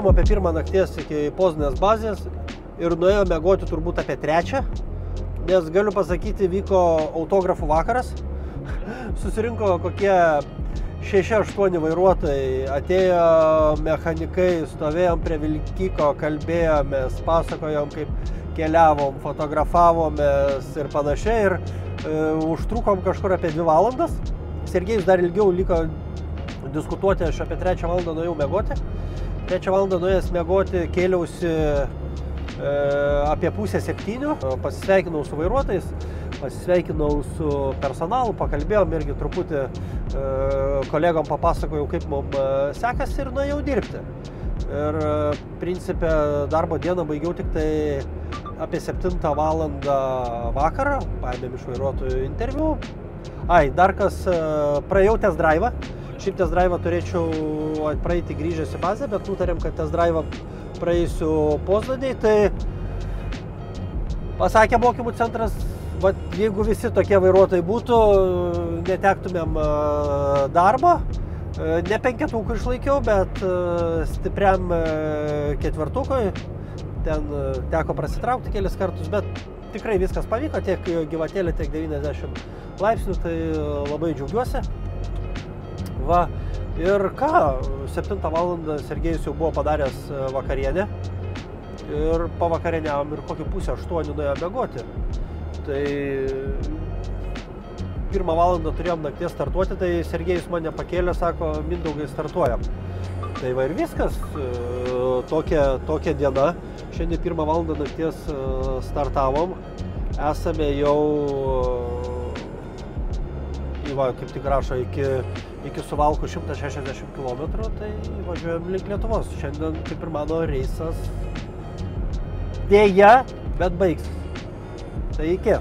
Važiavom apie 1 nakties iki Poznanės bazės ir nuėjome miegoti turbūt apie 3, nes galiu pasakyti, vyko autografų vakaras. Susirinko kokie 6-8 vairuotojai, atėjo mechanikai, stovėjom prie vilkiko, kalbėjomės, pasakojom, kaip keliavom, fotografavomės ir panašiai. Ir užtrukom kažkur apie 2 valandas. Sergejus dar ilgiau liko diskutuoti, aš apie 3 valandą nuėjau miegoti. 3 valandą nuėjęs miegoti, kėliausi apie pusę 7, pasisveikinau su vairuotojais, pasisveikinau su personalu, pakalbėjom irgi truputį kolegom papasakojau, kaip mums sekasi ir nuėjau dirbti. Ir principė darbo dieną baigiau tik tai apie 7 valandą vakarą, paėmėm iš vairuotojų interviu. Dar kas, praėjau test drive'ą. Šiaip test drive'ą turėčiau praeiti grįžęs į bazę, bet nutarėm, kad test drive'ą praeisiu Poznanėj. Tai pasakė mokymų centras, jeigu visi tokie vairuotojai būtų, netektumėm darbo. Ne 5 išlaikiau, bet stipriam 4. Ten teko prasitraukti kelis kartus, bet tikrai viskas pavyko, tiek gyvatėlė, tiek 90 laipsnių, tai labai džiaugiuosi. Va, ir ką, 7 valandą Sergejus jau buvo padaręs vakarienę ir pavakarieniavom ir kokį pusę 8 nuėjo miegoti. Tai 1 valandą turėjom nakties startuoti, tai Sergejus mane pakėlė, sako, Mindaugai, startuojam. Tai va ir viskas, tokia diena. Šiandien 1 valandą nakties startavom, esame jau, kaip tik rašo, iki Suvalkų 160 km, tai važiuojam link Lietuvos. Šiandien kaip ir mano reisas dėja, bet baigsis. Tai iki.